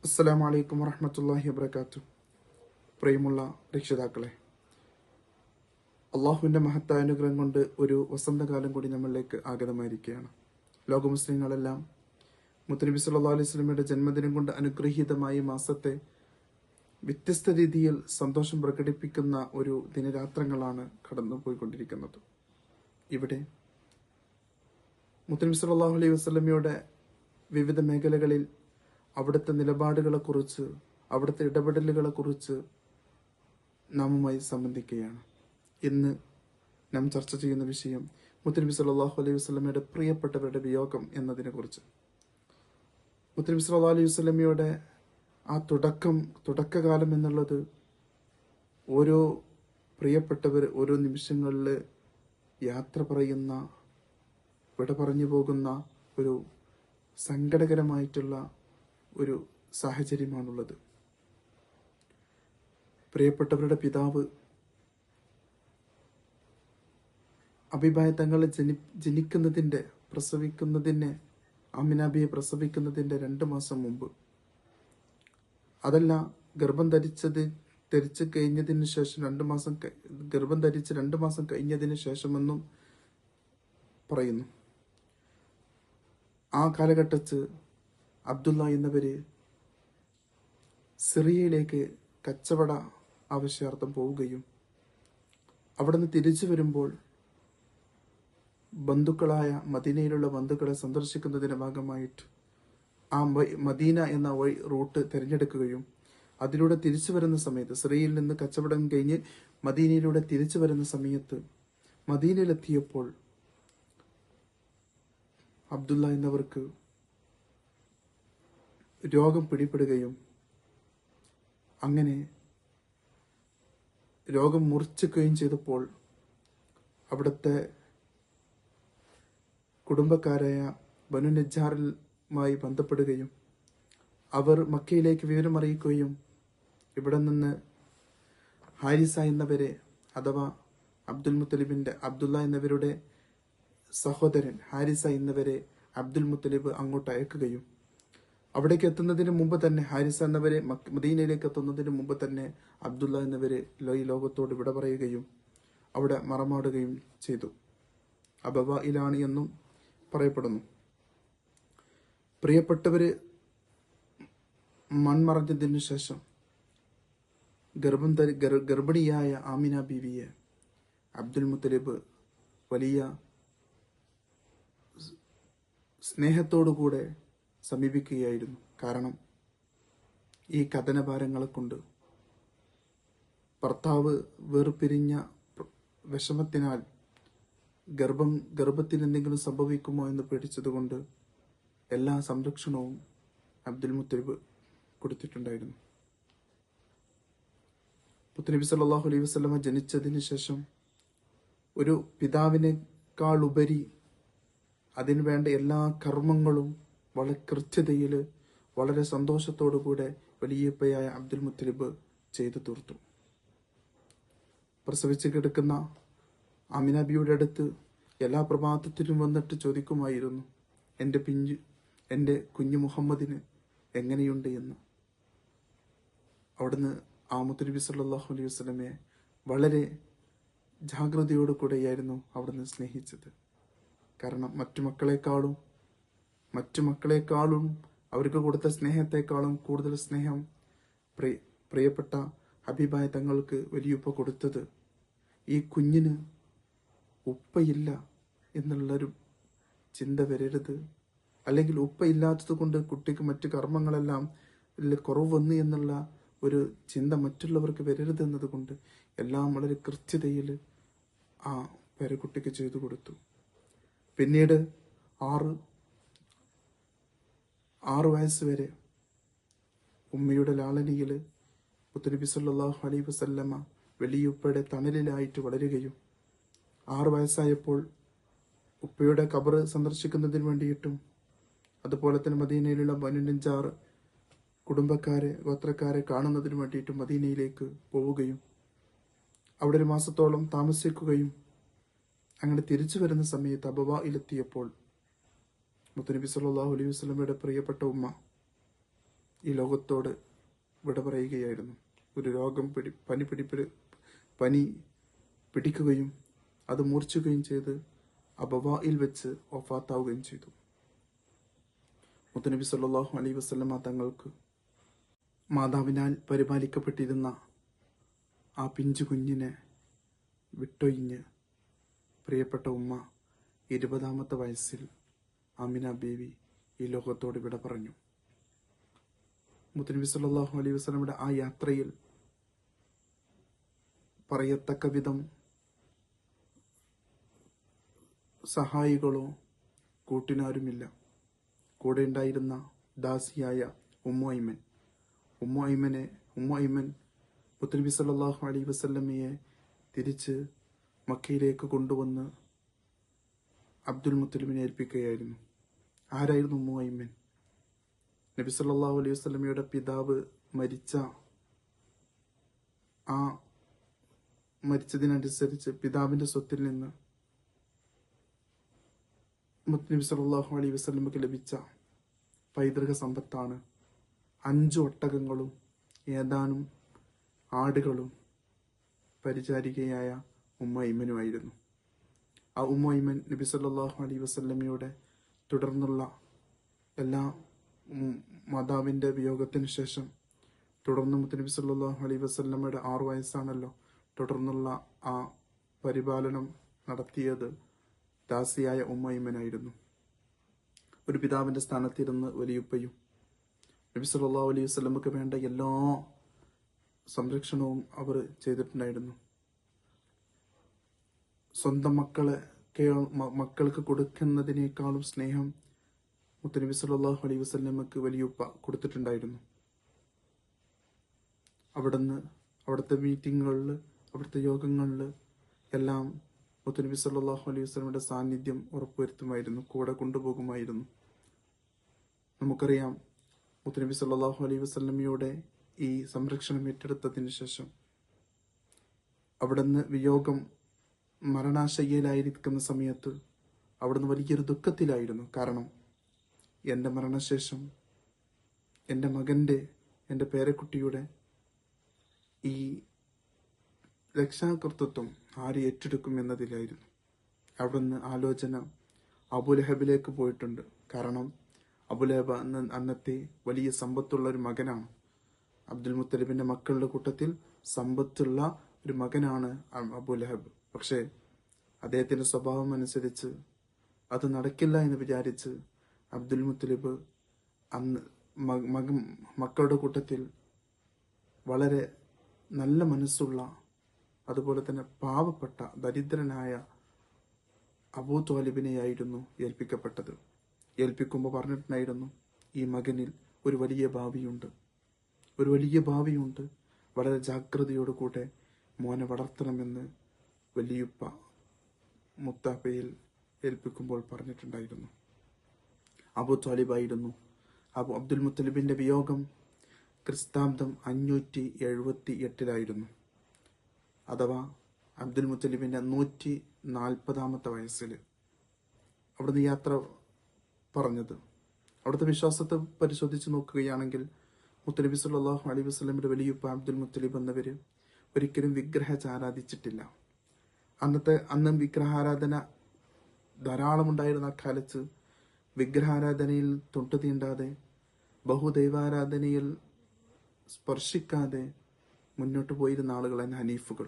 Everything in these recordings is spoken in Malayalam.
അസ്സലാമു അലൈക്കും വറഹ്മത്തുള്ളാഹി വബറകാതുഹു. പ്രിയമുള്ള രക്ഷിതാക്കളെ, അള്ളാഹുവിൻ്റെ മഹത്തായ അനുഗ്രഹം കൊണ്ട് ഒരു വസന്തകാലം കൂടി നമ്മളിലേക്ക് ആഗതമായിരിക്കുകയാണ്. ലോക മുസ്ലിങ്ങളെല്ലാം മുത്തനബി സല്ലല്ലാഹു അലൈഹി വസല്ലമയുടെ ജന്മദിനം കൊണ്ട് അനുഗ്രഹീതമായ മാസത്തെ വ്യത്യസ്ത രീതിയിൽ സന്തോഷം പ്രകടിപ്പിക്കുന്ന ഒരു ദിനരാത്രങ്ങളാണ് കടന്നു പോയിക്കൊണ്ടിരിക്കുന്നത്. ഇവിടെ മുത്തനബി സല്ലല്ലാഹു അലൈഹി വസല്ലമയുടെ വിവിധ മേഖലകളിൽ അവിടുത്തെ നിലപാടുകളെക്കുറിച്ച്, അവിടുത്തെ ഇടപെടലുകളെക്കുറിച്ച് നാമുമായി സംബന്ധിക്കുകയാണ്. ഇന്ന് നാം ചർച്ച ചെയ്യുന്ന വിഷയം മുത്തനബി സല്ലല്ലാഹു അലൈഹി വസല്ലമയുടെ പ്രിയപ്പെട്ടവരുടെ വിയോഗം എന്നതിനെക്കുറിച്ച്. മുത്തനബി സല്ലല്ലാഹു അലൈഹി വസല്ലമയുടെ ആ തുടക്കകാലം എന്നുള്ളത് ഓരോ പ്രിയപ്പെട്ടവർ ഓരോ നിമിഷങ്ങളിൽ യാത്ര പറയുന്ന, വിട പറഞ്ഞു പോകുന്ന ഒരു സങ്കടകരമായിട്ടുള്ള ഒരു സാഹചര്യമാണുള്ളത്. പ്രിയപ്പെട്ടവരുടെ പിതാവ് അബീബായ തങ്ങളെ ആമിനാബിയെ പ്രസവിക്കുന്നതിൻ്റെ 2 മാസം മുമ്പ്, അതല്ല ഗർഭം ധരിച്ചു കഴിഞ്ഞതിന് ശേഷം 2 മാസം ഗർഭം ധരിച്ച് 2 മാസം കഴിഞ്ഞതിന് ശേഷമെന്നും പറയുന്നു. ആ കാലഘട്ടത്ത് അബ്ദുള്ള എന്നവര് സിറിയയിലേക്ക് കച്ചവട ആവശ്യാർത്ഥം പോവുകയും അവിടെ നിന്ന് തിരിച്ചു വരുമ്പോൾ മദീനയിലുള്ള ബന്ധുക്കളെ സന്ദർശിക്കുന്നതിന്റെ ഭാഗമായിട്ട് ആ മദീന എന്ന റൂട്ട് തിരഞ്ഞെടുക്കുകയും അതിലൂടെ തിരിച്ചു വരുന്ന സമയത്ത്, സിറിയയിൽ നിന്ന് കച്ചവടം കഴിഞ്ഞ് മദീനയിലൂടെ തിരിച്ചു വരുന്ന സമയത്ത് മദീനയിലെത്തിയപ്പോൾ അബ്ദുള്ള എന്നവർക്ക് രോഗം പിടിപെടുകയും അങ്ങനെ രോഗം മൂർച്ഛിക്കുകയും ചെയ്തപ്പോൾ അവിടുത്തെ കുടുംബക്കാരായ ബനു നജ്ജാറുമായി ബന്ധപ്പെടുകയും അവർ മക്കയിലേക്ക് വിവരമറിയിക്കുകയും ഇവിടെ നിന്ന് ഹാരിസ എന്നവരെ, അഥവാ അബ്ദുള്ള എന്നവരുടെ സഹോദരൻ ഹാരിസ എന്നവരെ അബ്ദുൽ മുത്തലിബ് അങ്ങോട്ട് അയക്കുകയും അവിടേക്ക് എത്തുന്നതിന് മുമ്പ് തന്നെ, ഹാരിസ എന്നവരെ മദീനയിലേക്ക് എത്തുന്നതിന് മുമ്പ് തന്നെ അബ്ദുള്ള എന്നവരെ ഈ ലോകത്തോട് വിട പറയുകയും അവിടെ മറമാടുകയും ചെയ്തു. അബവായിലാണ് എന്നും പറയപ്പെടുന്നു. പ്രിയപ്പെട്ടവര് മൺമറഞ്ഞതിനു ശേഷം ഗർഭിണിയായ ആമിന ബീവിയെ അബ്ദുൽ മുത്തലിബ് വലിയ സ്നേഹത്തോടുകൂടെ സമീപിക്കുകയായിരുന്നു. കാരണം ഈ കഥനഭാരങ്ങളെ കൊണ്ട് ഭർത്താവ് വേർപിരിഞ്ഞ വിഷമത്തിനാൽ ഗർഭത്തിന് എന്തെങ്കിലും സംഭവിക്കുമോ എന്ന് പേടിച്ചതുകൊണ്ട് എല്ലാ സംരക്ഷണവും അബ്ദുൽ മുത്തലിബ് കൊടുത്തിട്ടുണ്ടായിരുന്നു. മുത്തനബി സല്ലല്ലാഹു അലൈഹി വസല്ലമ ജനിച്ചതിന് ശേഷം ഒരു പിതാവിനേക്കാൾ ഉപരി അതിനു വേണ്ട എല്ലാ കർമ്മങ്ങളും വളരെ കൃത്യതയിൽ, വളരെ സന്തോഷത്തോടുകൂടെ വലിയപ്പയായ അബ്ദുൽ മുത്തലിബ് ചെയ്തു തീർത്തു. പ്രസവിച്ച് കിടക്കുന്ന ആമിനാബിയുടെ അടുത്ത് എല്ലാ പ്രഭാതത്തിലും വന്നിട്ട് ചോദിക്കുമായിരുന്നു, എൻ്റെ കുഞ്ഞു മുഹമ്മദിന് എങ്ങനെയുണ്ട് എന്ന്. അവിടുന്ന് ആ മുത്തനബി സല്ലല്ലാഹു അലൈഹി വസല്ലമയെ വളരെ ജാഗ്രതയോടു കൂടെയായിരുന്നു അവിടുന്ന് സ്നേഹിച്ചത്. കാരണം മറ്റു മക്കളെക്കാളും അവർക്ക് കൊടുത്ത സ്നേഹത്തെക്കാളും കൂടുതൽ സ്നേഹം പ്രിയപ്പെട്ട ഹബീബായ തങ്ങൾക്ക് വലിയുപ്പ കൊടുത്തത് ഈ കുഞ്ഞിന് ഉപ്പയില്ല എന്നുള്ളൊരു ചിന്ത വരരുത്, അല്ലെങ്കിൽ ഉപ്പയില്ലാത്തത് കൊണ്ട് കുട്ടിക്ക് മറ്റു കർമ്മങ്ങളെല്ലാം കുറവ് വന്നു എന്നുള്ള ഒരു ചിന്ത മറ്റുള്ളവർക്ക് വരരുത് എന്നതുകൊണ്ട് എല്ലാം വളരെ കൃത്യതയിൽ ആ പേരക്കുട്ടിക്ക് ചെയ്തു കൊടുത്തു. പിന്നീട് 6 വയസ്സ് വരെ ഉമ്മയുടെ ലാളനയിൽ മുത്തനബി സല്ലല്ലാഹു അലൈഹി വസല്ലമ വലിയുപ്പയുടെ തണലിലായിട്ട് വളരുകയും 6 വയസ്സായപ്പോൾ ഉപ്പയുടെ ഖബർ സന്ദർശിക്കുന്നതിന് വേണ്ടിയിട്ടും അതുപോലെ തന്നെ മദീനയിലുള്ള ബനു നജ്ജാർ ഗോത്രക്കാരെ കാണുന്നതിന് വേണ്ടിയിട്ടും മദീനയിലേക്ക് പോവുകയും അവിടെ 1 മാസത്തോളം താമസിക്കുകയും അങ്ങനെ തിരിച്ചു വരുന്ന സമയത്ത് അബവായിലെത്തിയപ്പോൾ മുത്തനബി സല്ലല്ലാഹു അലൈഹി വസല്ലമയുടെ പ്രിയപ്പെട്ട ഉമ്മ ഈ ലോകത്തോട് വിട പറയുകയായിരുന്നു. ഒരു രോഗം പനി പിടിക്കുകയും അത് മൂർച്ഛിക്കുകയും ചെയ്ത് അബവായിൽ വെച്ച് വഫാത്താവുകയും ചെയ്തു. മുത്തുനബി സല്ലല്ലാഹു അലൈഹി വസല്ലമ തങ്ങൾക്ക് മാതാവിനാൽ പരിപാലിക്കപ്പെട്ടിരുന്ന ആ പിഞ്ചു കുഞ്ഞിനെ വിട്ടൊഴിഞ്ഞ് പ്രിയപ്പെട്ട ഉമ്മ 20-ാമത്തെ വയസ്സിൽ ആമിന ബീവി ഈ ലോകത്തോട് വിട പറഞ്ഞു. മുത്തുനബി സല്ലല്ലാഹു അലൈഹി വസല്ലമയുടെ ആ യാത്രയിൽ പറയത്തക്ക വിധം സഹായികളോ കൂട്ടിനാരുമില്ല. കൂടെ ഉണ്ടായിരുന്ന ദാസിയായ ഉമ്മു ഐമൻ മുത്തുനബി സല്ലല്ലാഹു അലൈഹി വസല്ലമയെ തിരിച്ച് മക്കയിലേക്ക് കൊണ്ടുവന്ന് അബ്ദുൽ മുത്തലിബിനെ ഏൽപ്പിക്കുകയായിരുന്നു. ആരായിരുന്നു ഉമ്മു ഐമൻ? നബി സല്ലല്ലാഹു അലൈഹി വസല്ലമയുടെ പിതാവ് മരിച്ചതിനനുസരിച്ച് പിതാവിന്റെ സ്വത്തിൽ നിന്ന് മുത്തുനബി സല്ലല്ലാഹു അലൈഹി വസല്ലമക്ക് ലഭിച്ച പൈതൃക സമ്പത്താണ് 5 ഒട്ടകങ്ങളും ഏതാനും ആടുകളും പരിചാരികയായ ഉമ്മ ഐമനുമായിരുന്നു. ആ ഉമ്മ ഐമൻ നബി സല്ലല്ലാഹു അലൈഹി വസല്ലമയുടെ തുടർന്നുള്ള എല്ലാ മാതാവിന്റെ വിയോഗത്തിന് ശേഷം തുടർന്ന് മുത്തുനബി സല്ലല്ലാഹു അലൈഹി വസല്ലമയുടെ 6 വയസ്സാണല്ലോ തുടർന്നുള്ള ആ പരിപാലനം നടത്തിയത് ദാസിയായ ഉമ്മ ഐമനായിരുന്നു. ഒരു പിതാവിന്റെ സ്ഥാനത്തിരുന്ന് വലിയുപ്പയും നബി സല്ലല്ലാഹു അലൈഹി വസല്ലമക്ക് വേണ്ട എല്ലാ സംരക്ഷണവും അവർ ചെയ്തിട്ടുണ്ടായിരുന്നു. സ്വന്തം മക്കൾക്ക് കൊടുക്കുന്നതിനേക്കാളും സ്നേഹം മുത്തുനബി സല്ലല്ലാഹു അലൈഹി വസല്ലമക്ക് വലിയുപ്പ കൊടുത്തിട്ടുണ്ടായിരുന്നു. അവിടുത്തെ മീറ്റിങ്ങുകളിൽ, അവിടുത്തെ യോഗങ്ങളിൽ എല്ലാം മുത്തുനബി സല്ലല്ലാഹു അലൈഹി വസല്ലമയുടെ സാന്നിധ്യം ഉറപ്പുവരുത്തുമായിരുന്നു, കൂടെ കൊണ്ടുപോകുമായിരുന്നു. നമുക്കറിയാം, മുത്തുനബി സല്ലല്ലാഹു അലൈഹി വസല്ലമയുടെ ഈ സംരക്ഷണം ഏറ്റെടുത്തതിന് ശേഷം അവിടുന്ന് വിയോഗം മരണാശയ്യയിലായിരിക്കുന്ന സമയത്ത് അവിടുന്ന് വലിയൊരു ദുഃഖത്തിലായിരുന്നു. കാരണം എൻ്റെ മരണശേഷം എൻ്റെ മകൻ്റെ, എൻ്റെ പേരക്കുട്ടിയുടെ ഈ രക്ഷാകർത്തൃത്വം ആര് ഏറ്റെടുക്കും എന്നതിലായിരുന്നു. അവിടുന്ന് ആലോചന അബൂലഹബിലേക്ക് പോയിട്ടുണ്ട്. കാരണം അബൂലഹബ് അന്നത്തെ വലിയ സമ്പത്തുള്ള ഒരു മകനാണ്. അബ്ദുൽ മുത്തലിബിന്റെ മക്കളുടെ കൂട്ടത്തിൽ സമ്പത്തുള്ള ഒരു മകനാണ് അബൂലഹബ്. പക്ഷേ അദ്ദേഹത്തിന്റെ സ്വഭാവം അനുസരിച്ച് അത് നടക്കില്ല എന്ന് വിചാരിച്ച് അബ്ദുൽ മുത്തലിബ് അന്ന് മക്കളുടെ കൂട്ടത്തിൽ വളരെ നല്ല മനസ്സുള്ള, അതുപോലെ തന്നെ പാവപ്പെട്ട ദരിദ്രനായ അബൂ ത്വാലിബിനെയായിരുന്നു ഏൽപ്പിക്കപ്പെട്ടത്. ഏൽപ്പിക്കുമ്പോൾ പറഞ്ഞിട്ടുണ്ടായിരുന്നു, ഈ മകനിൽ ഒരു വലിയ ഭാവിയുണ്ട്, വളരെ ജാഗ്രതയോടുകൂടെ മോനെ വളർത്തണമെന്ന് വലിയുപ്പ മുത്താപ്പയിൽ ഏൽപ്പിക്കുമ്പോൾ പറഞ്ഞിട്ടുണ്ടായിരുന്നു. അബൂ ത്വാലിബായിരുന്നു. അബ്ദുൽ മുത്തലിബിന്റെ വിയോഗം ക്രിസ്താബ്ദം 578 അഥവാ അബ്ദുൽ മുത്തലിബിന്റെ 140-ാമത്തെ വയസ്സിൽ അവിടുന്ന് യാത്ര പറഞ്ഞത്. അവിടുത്തെ വിശ്വാസത്തെ പരിശോധിച്ച് നോക്കുകയാണെങ്കിൽ മുത്തനബി സല്ലല്ലാഹു അലൈഹി വസല്ലമയുടെ വലിയുപ്പ അബ്ദുൽ മുത്തലിബ് എന്നവര് ഒരിക്കലും ആരാധിച്ചിട്ടില്ല. അന്ന് വിഗ്രഹാരാധന ധാരാളം ഉണ്ടായിരുന്ന അക്കാലത്ത് വിഗ്രഹാരാധനയിൽ തൊട്ടു തീണ്ടാതെ, ബഹുദൈവാരാധനയിൽ സ്പർശിക്കാതെ മുന്നോട്ട് പോയിരുന്ന ആളുകളാണ് ഹനീഫുകൾ.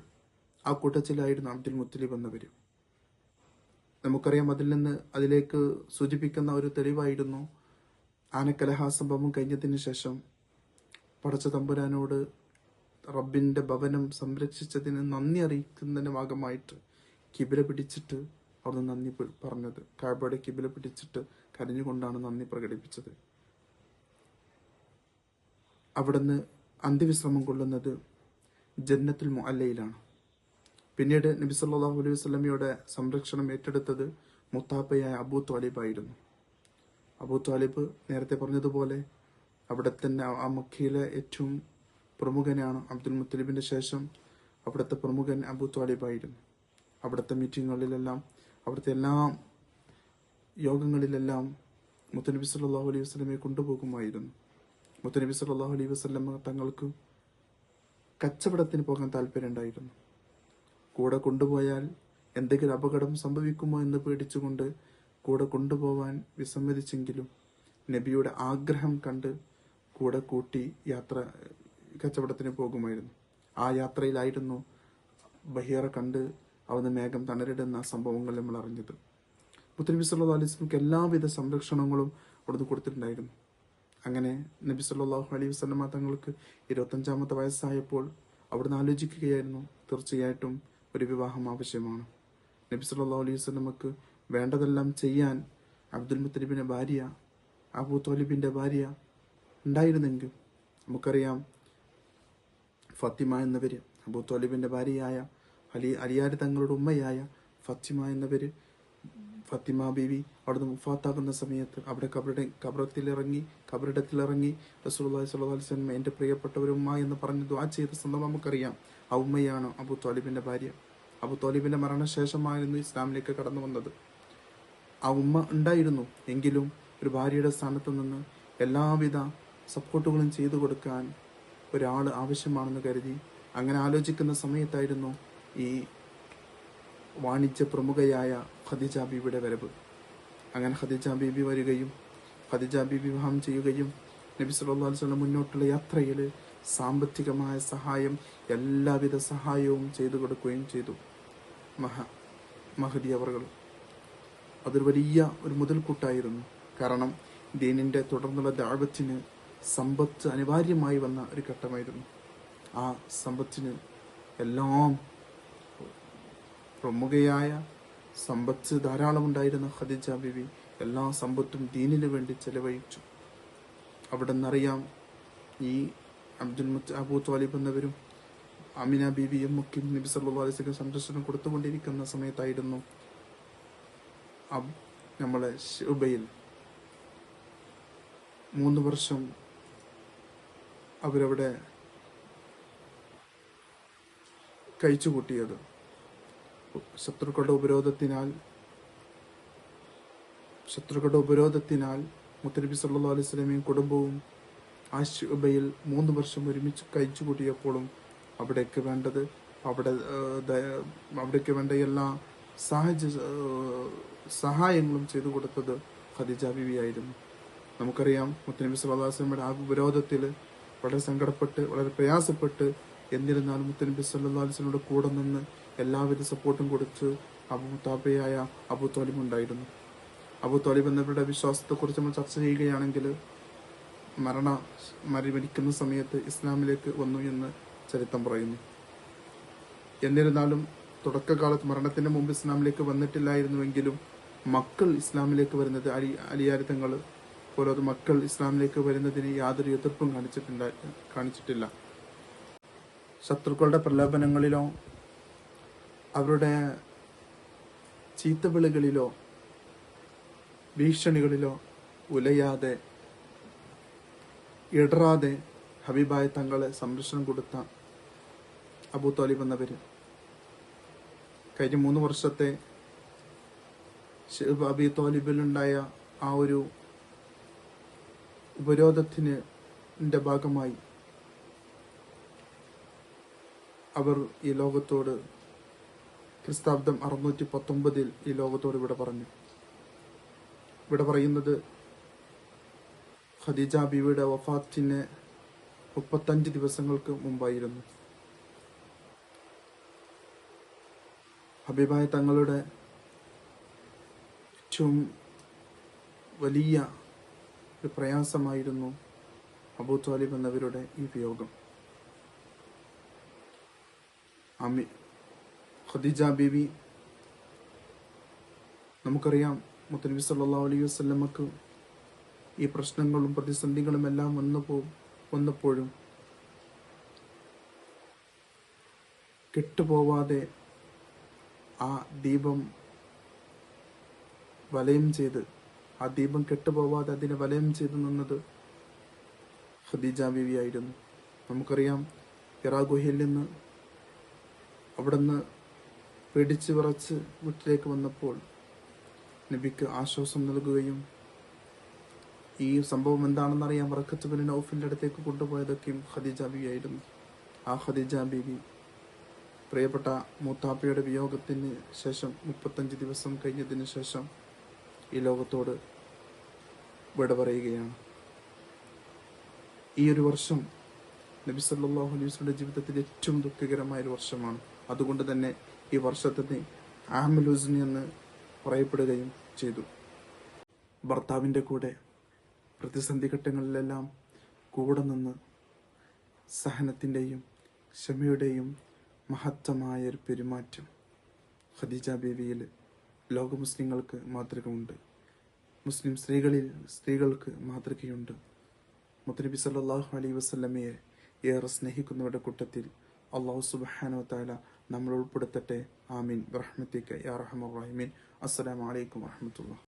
ആ കൂട്ടത്തിലായിരുന്നു അബ്ദുൽ മുത്തലിബ് എന്നവര്. നമുക്കറിയാം, അതിലേക്ക് സൂചിപ്പിക്കുന്ന ഒരു തെളിവായിരുന്നു ആനക്കലഹ സംഭവം കഴിഞ്ഞതിന് ശേഷം പടച്ച തമ്പുരാനോട് റബ്ബിന്റെ ഭവനം സംരക്ഷിച്ചതിന് നന്ദി അറിയിക്കുന്നതിന്റെ ഭാഗമായിട്ട് കിബില പിടിച്ചിട്ട് അവിടുന്ന് നന്ദി പറഞ്ഞത്. കഅബയുടെ കിബില പിടിച്ചിട്ട് കരഞ്ഞുകൊണ്ടാണ് നന്ദി പ്രകടിപ്പിച്ചത്. അവിടുന്ന് അന്ത്യവിശ്രമം കൊള്ളുന്നത് ജന്നത്തുൽ മുഅല്ലയിലാണ്. പിന്നീട് നബി സല്ലല്ലാഹു അലൈഹി വസല്ലമയുടെ സംരക്ഷണം ഏറ്റെടുത്തത് മുത്താപ്പയായ അബൂ ത്വാലിബായിരുന്നു. അബൂ ത്വാലിബ് നേരത്തെ പറഞ്ഞതുപോലെ അവിടെ തന്നെ ആ മക്കയിലെ ഏറ്റവും പ്രമുഖനാണ്. അബ്ദുൽ മുത്തലിബിന്റെ ശേഷം അവിടുത്തെ പ്രമുഖൻ അബൂ ത്വാലിബായിരുന്നു. അവിടുത്തെ മീറ്റിങ്ങുകളിലെല്ലാം, അവിടുത്തെ എല്ലാ യോഗങ്ങളിലെല്ലാം മുത്തനബി സല്ലല്ലാഹു അലൈഹി വസല്ലമയെ കൊണ്ടുപോകുമായിരുന്നു. മുത്തനബി സല്ലല്ലാഹു അലൈഹി വസല്ലം തങ്ങൾക്ക് കച്ചവടത്തിന് പോകാൻ താല്പര്യമുണ്ടായിരുന്നു. കൂടെ കൊണ്ടുപോയാൽ എന്തെങ്കിലും അപകടം സംഭവിക്കുമോ എന്ന് പേടിച്ചുകൊണ്ട് കൂടെ കൊണ്ടുപോവാൻ വിസമ്മതിച്ചെങ്കിലും നബിയുടെ ആഗ്രഹം കണ്ട് കൂടെ കൂട്ടി കച്ചവടത്തിന് പോകുമായിരുന്നു. ആ യാത്രയിലായിരുന്നു ബഹീറ കണ്ട് അവിടുന്ന് മേഘം തണലിടുന്ന സംഭവങ്ങൾ നമ്മൾ അറിഞ്ഞത്. മുത്തനബി സല്ലല്ലാഹു അലൈഹി വസല്ലമക്ക് എല്ലാവിധ സംരക്ഷണങ്ങളും അവിടുന്ന് കൊടുത്തിട്ടുണ്ടായിരുന്നു. അങ്ങനെ നബി സല്ലല്ലാഹു അലൈഹി വസല്ലമ തങ്ങൾക്ക് 25-ാമത്തെ വയസ്സായപ്പോൾ അവിടുന്ന് ആലോചിക്കുകയായിരുന്നു, തീർച്ചയായിട്ടും ഒരു വിവാഹം ആവശ്യമാണ്. നബി സല്ലല്ലാഹു അലൈഹി വസല്ലമക്ക് വേണ്ടതെല്ലാം ചെയ്യാൻ അബ്ദുൽ മുത്തലിബിന്റെ ഭാര്യ, അബൂ ത്വാലിബിന്റെ ഭാര്യ ഉണ്ടായിരുന്നെങ്കിൽ, നമുക്കറിയാം ഫാത്തിമ എന്നവര്, അബൂ ത്വാലിബിന്റെ ഭാര്യയായ അലിയാര് തങ്ങളുടെ ഉമ്മയായ ഫാത്തിമ ബീവി അവിടുന്ന് മുഫാത്താകുന്ന സമയത്ത് അവിടെ കബറിടത്തിലിറങ്ങി റസൂലുള്ളാഹി സ്വല്ലല്ലാഹു അലൈഹി വസല്ലം എൻ്റെ പ്രിയപ്പെട്ട ഒരു ഉമ്മ എന്ന് പറഞ്ഞ് ദുആ ചെയ്ത സംഭവം നമുക്കറിയാം. ആ ഉമ്മയാണ് അബൂ ത്വാലിബിന്റെ ഭാര്യ. അബൂ ത്വാലിബിന്റെ മരണശേഷമായിരുന്നു ഇസ്ലാമിലേക്ക് കടന്നു വന്നത്. ആ ഉമ്മ ഉണ്ടായിരുന്നു എങ്കിലും ഒരു ഭാര്യയുടെ സ്ഥാനത്ത് നിന്ന് എല്ലാവിധ സപ്പോർട്ടുകളും ചെയ്തു കൊടുക്കാൻ ഒരാൾ ആവശ്യമാണെന്ന് കരുതി അങ്ങനെ ആലോചിക്കുന്ന സമയത്തായിരുന്നു ഈ വാണിജ്യ പ്രമുഖയായ ഖദീജ ബീവിയുടെ വരവ്. അങ്ങനെ ഖദീജ ബീവി വരികയും ഖദീജ ബീവി വിവാഹം ചെയ്യുകയും നബി സല്ലല്ലാഹു അലൈഹി വസല്ലം മുന്നോട്ടുള്ള യാത്രയിൽ സാമ്പത്തികമായ സഹായം, എല്ലാവിധ സഹായവും ചെയ്തു കൊടുക്കുകയും ചെയ്തു. മഹദി അവർകൾ അതൊരു വലിയ ഒരു മുതൽക്കൂട്ടായിരുന്നു. കാരണം ദീനിന്റെ തുടർന്നുള്ള ദഅവത്തിന് സമ്പത്ത് അനിവാര്യമായി വന്ന ഒരു ഘട്ടമായിരുന്നു. ആ സമ്പത്തിന് എല്ലാം പ്രമുഖയായ സമ്പത്ത് ധാരാളം ഉണ്ടായിരുന്ന ഖദീജ ബീവി എല്ലാ സമ്പത്തും ദീനിനു വേണ്ടി ചെലവഴിച്ചു. അവിടെ നിന്നറിയാം ഈ അബൂ ത്വാലിബ് എന്നവരും അമിന ബീവിയും ഒക്കെ നബി സല്ലല്ലാഹു അലൈഹി വസല്ലം സംരക്ഷണം കൊടുത്തുകൊണ്ടിരിക്കുന്ന സമയത്തായിരുന്നു നമ്മളെ ശുബയിൽ 3 വർഷം അവരവിടെ കഴിച്ചുകൂട്ടിയത്. ശത്രുക്കളുടെ ഉപരോധത്തിനാൽ മുത്തനബി സല്ലല്ലാഹു അലൈഹി വസല്ലമയും കുടുംബവും ആ ശുബയിൽ 3 വർഷം ഒരുമിച്ച് കഴിച്ചുകൂട്ടിയപ്പോഴും അവിടേക്ക് വേണ്ട എല്ലാ സഹായങ്ങളും ചെയ്തു കൊടുത്തത് ഖദീജ ബീവിയായിരുന്നു. നമുക്കറിയാം മുത്തനബി സല്ലല്ലാഹു അലൈഹി വസല്ലമയുടെ ആ വിരോധത്തിൽ വളരെ സങ്കടപ്പെട്ട് വളരെ പ്രയാസപ്പെട്ട് എന്നിരുന്നാലും മുത്തനബി സല്ലല്ലാഹു അലൈഹി വസല്ലമയുടെ കൂടെ നിന്ന് എല്ലാവിധ സപ്പോർട്ടും കൊടുത്ത് അബൂ ത്വാലിബ് ഉണ്ടായിരുന്നു. അബൂ ത്വാലിബ് എന്നവരുടെ വിശ്വാസത്തെക്കുറിച്ച് നമ്മൾ ചർച്ച ചെയ്യുകയാണെങ്കിൽ മരിക്കുന്ന സമയത്ത് ഇസ്ലാമിലേക്ക് വന്നു എന്ന് ചരിത്രം പറയുന്നു. എന്നിരുന്നാലും തുടക്കകാലത്ത് മരണത്തിന് മുമ്പ് ഇസ്ലാമിലേക്ക് വന്നിട്ടില്ലായിരുന്നുവെങ്കിലും മക്കൾ ഇസ്ലാമിലേക്ക് വരുന്നത് അലിയാർ തങ്ങൾ പോലത്തെ മക്കൾ ഇസ്ലാമിലേക്ക് വരുന്നതിന് യാതൊരു എതിർപ്പും കാണിച്ചിട്ടില്ല. ശത്രുക്കളുടെ പ്രലോഭനങ്ങളിലോ അവരുടെ ചീത്തവിളികളിലോ ഭീഷണികളിലോ ഉലയാതെ ഇടറാതെ ഹബീബായ തങ്ങളെ സംരക്ഷണം കൊടുത്ത അബൂ ത്വാലിബ് എന്നവര് കഴിഞ്ഞ 3 വർഷത്തെ അബൂ ത്വാലിബിലുണ്ടായ ആ ഒരു ഉപരോധത്തിന്റെ ഭാഗമായി അവർ ഈ ലോകത്തോട് ക്രിസ്താബ്ദം 619 ഈ ലോകത്തോട് ഇവിടെ പറഞ്ഞു. ഇവിടെ പറയുന്നത് ഖദീജ ബീവിയുടെ വഫാത്തിന് 35 ദിവസങ്ങൾക്ക് മുമ്പായിരുന്നു. ഹബീബായ തങ്ങളുടെ ഏറ്റവും വലിയ ഒരു പ്രയാസമായിരുന്നു അബൂ ത്വാലിബ് എന്നവരുടെ ഈ വിയോഗം. ഖദീജ ബീവി നമുക്കറിയാം മുത്തനബി സല്ലല്ലാഹു അലൈഹി വസല്ലമക്ക് ഈ പ്രശ്നങ്ങളും പ്രതിസന്ധികളും എല്ലാം വന്നപ്പോഴും കെട്ടുപോവാതെ ആ ദീപം കെട്ടുപോവാതെ അതിനെ വലയം ചെയ്ത് നിന്നത് ഖദീജ ബീവി ആയിരുന്നു. നമുക്കറിയാം ഹിറാ ഗുഹയിൽ നിന്ന് അവിടുന്ന് പേടിച്ച് വിറച്ച് വീട്ടിലേക്ക് വന്നപ്പോൾ നബിക്ക് ആശ്വാസം നൽകുകയും ഈ സംഭവം എന്താണെന്ന് അറിയാൻ ബറക്കത്ത് ബിൻ നൗഫിന്റെ അടുത്തേക്ക് കൊണ്ടുപോയതൊക്കെയും ഖദീജ ബീവി ആയിരുന്നു. ആ ഖദീജ ബീവി പ്രിയപ്പെട്ട മൂത്താപ്പയുടെ വിയോഗത്തിന് ശേഷം 35 ദിവസം കഴിഞ്ഞതിന് ശേഷം ഈ ലോകത്തോട് വിട പറയുകയാണ്. ഈ ഒരു വർഷം നബി സല്ലല്ലാഹു അലൈഹി വസല്ലമയുടെ ജീവിതത്തിൽ ഏറ്റവും ദുഃഖകരമായ ഒരു വർഷമാണ്. അതുകൊണ്ട് തന്നെ ഈ വർഷത്തിന് ആമുൽ ഹുസ്നി എന്ന് പറയപ്പെടുകയും ചെയ്തു. ഭർത്താവിൻ്റെ കൂടെ പ്രതിസന്ധി ഘട്ടങ്ങളിലെല്ലാം കൂടെ നിന്ന് സഹനത്തിൻ്റെയും ക്ഷമയുടെയും മഹത്തമായ ഒരു പെരുമാറ്റം ഖദീജ ബീവിയിൽ ലോക മുസ്ലിങ്ങൾക്ക് മാതൃക ഉണ്ട്. മുസ്ലിം സ്ത്രീകൾക്ക് മാതൃകയുണ്ട്. മുത്തനബി സല്ലല്ലാഹു അലൈഹി വസല്ലമയെ ഏറെ സ്നേഹിക്കുന്നവരുടെ കൂട്ടത്തിൽ അല്ലാഹു സുബ്ഹാനഹു വ തആല നമ്മൾ ഉൾപ്പെടുത്തട്ടെ. ആമീൻ ബിറഹ്മതിക യാ അർഹമർ റഹീമീൻ. അസ്സലാമു അലൈക്കും വറഹ്മത്തുള്ളാഹി.